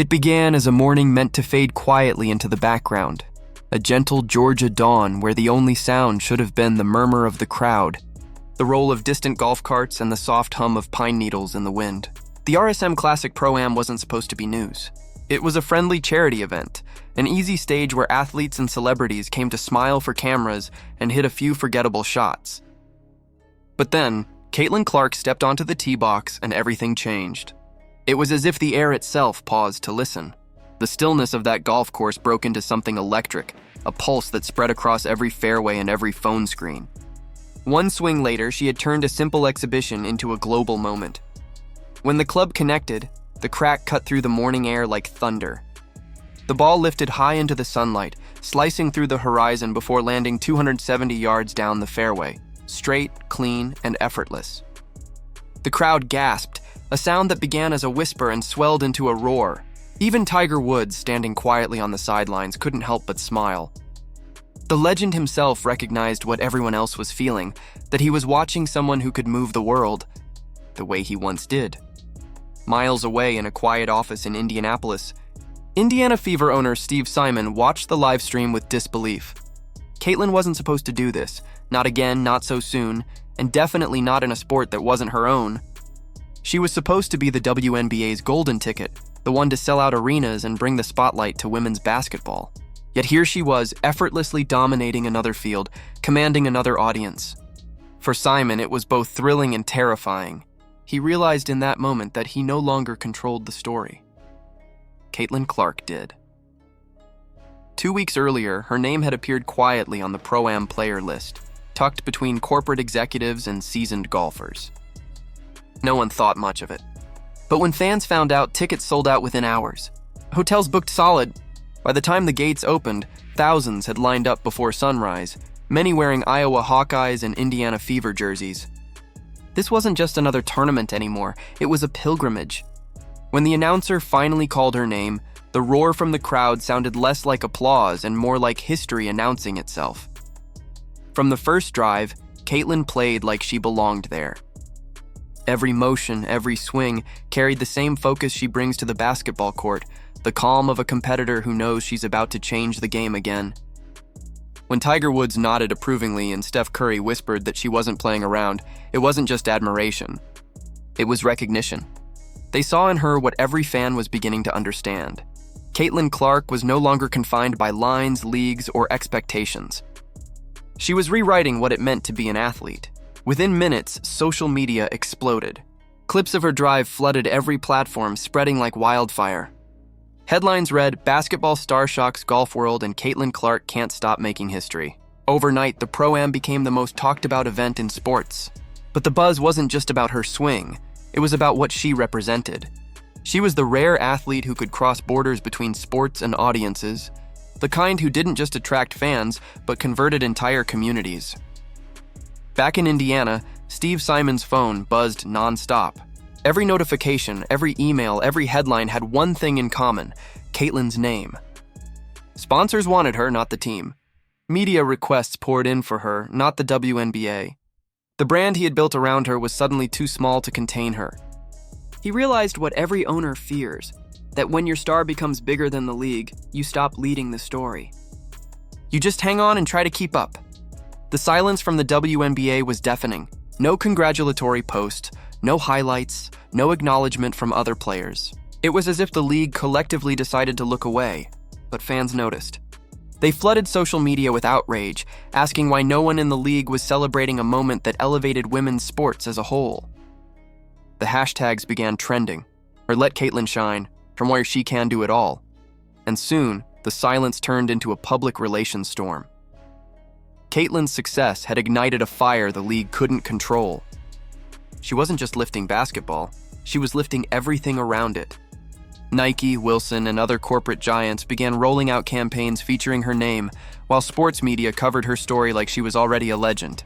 It began as a morning meant to fade quietly into the background, a gentle Georgia dawn where the only sound should have been the murmur of the crowd, the roll of distant golf carts and the soft hum of pine needles in the wind. The RSM Classic Pro-Am wasn't supposed to be news. It was a friendly charity event, an easy stage where athletes and celebrities came to smile for cameras and hit a few forgettable shots. But then, Caitlin Clark stepped onto the tee box and everything changed. It was as if the air itself paused to listen. The stillness of that golf course broke into something electric, a pulse that spread across every fairway and every phone screen. One swing later, she had turned a simple exhibition into a global moment. When the club connected, the crack cut through the morning air like thunder. The ball lifted high into the sunlight, slicing through the horizon before landing 270 yards down the fairway, straight, clean, and effortless. The crowd gasped, a sound that began as a whisper and swelled into a roar. Even Tiger Woods, standing quietly on the sidelines, couldn't help but smile. The legend himself recognized what everyone else was feeling, that he was watching someone who could move the world the way he once did. Miles away in a quiet office in Indianapolis, Indiana Fever owner Steve Simon watched the live stream with disbelief. Caitlin wasn't supposed to do this, not again, not so soon, and definitely not in a sport that wasn't her own. She was supposed to be the WNBA's golden ticket, the one to sell out arenas and bring the spotlight to women's basketball. Yet here she was, effortlessly dominating another field, commanding another audience. For Simon, it was both thrilling and terrifying. He realized in that moment that he no longer controlled the story. Caitlin Clark did. 2 weeks earlier, her name had appeared quietly on the Pro-Am player list, tucked between corporate executives and seasoned golfers. No one thought much of it. But when fans found out, tickets sold out within hours. Hotels booked solid. By the time the gates opened, thousands had lined up before sunrise, many wearing Iowa Hawkeyes and Indiana Fever jerseys. This wasn't just another tournament anymore, it was a pilgrimage. When the announcer finally called her name, the roar from the crowd sounded less like applause and more like history announcing itself. From the first drive, Caitlin played like she belonged there. Every motion, every swing carried the same focus she brings to the basketball court, the calm of a competitor who knows she's about to change the game again. When Tiger Woods nodded approvingly and Steph Curry whispered that she wasn't playing around, it wasn't just admiration. It was recognition. They saw in her what every fan was beginning to understand. Caitlin Clark was no longer confined by lines, leagues, or expectations. She was rewriting what it meant to be an athlete. Within minutes, social media exploded. Clips of her drive flooded every platform, spreading like wildfire. Headlines read, "Basketball star shocks golf world and Caitlin Clark can't stop making history." Overnight, the Pro-Am became the most talked about event in sports. But the buzz wasn't just about her swing. It was about what she represented. She was the rare athlete who could cross borders between sports and audiences, the kind who didn't just attract fans, but converted entire communities. Back in Indiana, Steve Simon's phone buzzed nonstop. Every notification, every email, every headline had one thing in common: Caitlin's name. Sponsors wanted her, not the team. Media requests poured in for her, not the WNBA. The brand he had built around her was suddenly too small to contain her. He realized what every owner fears, that when your star becomes bigger than the league, you stop leading the story. You just hang on and try to keep up. The silence from the WNBA was deafening. No congratulatory post, no highlights, no acknowledgement from other players. It was as if the league collectively decided to look away, but fans noticed. They flooded social media with outrage, asking why no one in the league was celebrating a moment that elevated women's sports as a whole. The hashtags began trending, or "Let Caitlin shine," "From where she can do it all." And soon, the silence turned into a public relations storm. Caitlin's success had ignited a fire the league couldn't control. She wasn't just lifting basketball, she was lifting everything around it. Nike, Wilson, and other corporate giants began rolling out campaigns featuring her name, while sports media covered her story like she was already a legend.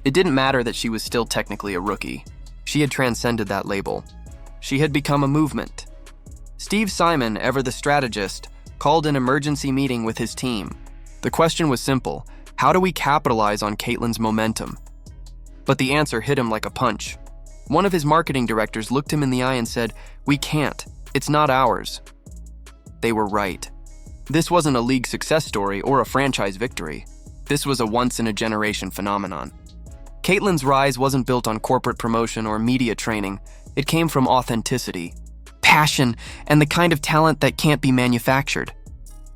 It didn't matter that she was still technically a rookie. She had transcended that label. She had become a movement. Steve Simon, ever the strategist, called an emergency meeting with his team. The question was simple: how do we capitalize on Caitlin's momentum? But the answer hit him like a punch. One of his marketing directors looked him in the eye and said, "We can't. It's not ours." they were right. This wasn't a league success story or a franchise victory. This was a once-in-a-generation phenomenon. Caitlin's rise wasn't built on corporate promotion or media training. It came from authenticity, passion, and the kind of talent that can't be manufactured.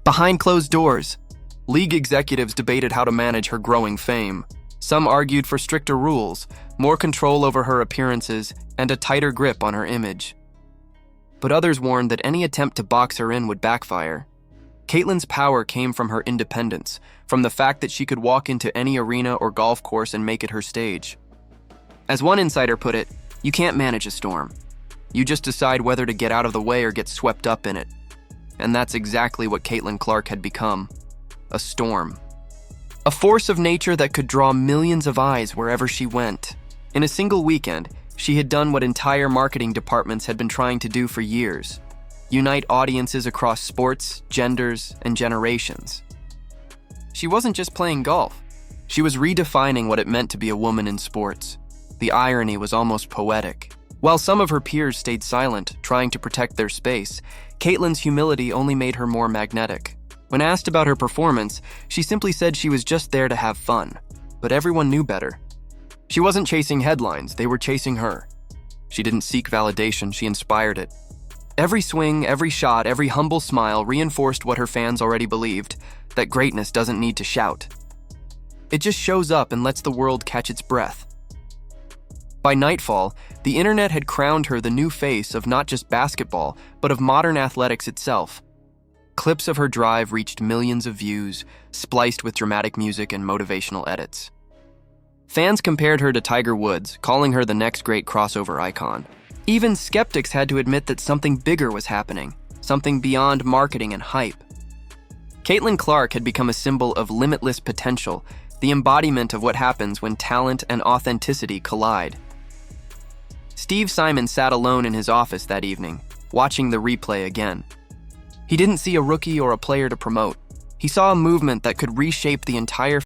Behind closed doors, league executives debated how to manage her growing fame. Some argued for stricter rules, more control over her appearances, and a tighter grip on her image. But others warned that any attempt to box her in would backfire. Caitlin's power came from her independence, from the fact that she could walk into any arena or golf course and make it her stage. As one insider put it, you can't manage a storm. You just decide whether to get out of the way or get swept up in it. And that's exactly what Caitlin Clark had become. A storm. A force of nature that could draw millions of eyes wherever she went. In a single weekend, she had done what entire marketing departments had been trying to do for years: unite audiences across sports, genders, and generations. She wasn't just playing golf. She was redefining what it meant to be a woman in sports. The irony was almost poetic. While some of her peers stayed silent, trying to protect their space, Caitlin's humility only made her more magnetic. When asked about her performance, she simply said she was just there to have fun. But everyone knew better. She wasn't chasing headlines, they were chasing her. She didn't seek validation, she inspired it. Every swing, every shot, every humble smile reinforced what her fans already believed, that greatness doesn't need to shout. It just shows up and lets the world catch its breath. By nightfall, the internet had crowned her the new face of not just basketball, but of modern athletics itself. Clips of her drive reached millions of views, spliced with dramatic music and motivational edits. Fans compared her to Tiger Woods, calling her the next great crossover icon. Even skeptics had to admit that something bigger was happening, something beyond marketing and hype. Caitlin Clark had become a symbol of limitless potential, the embodiment of what happens when talent and authenticity collide. Steve Simon sat alone in his office that evening, watching the replay again. He didn't see a rookie or a player to promote. He saw a movement that could reshape the entire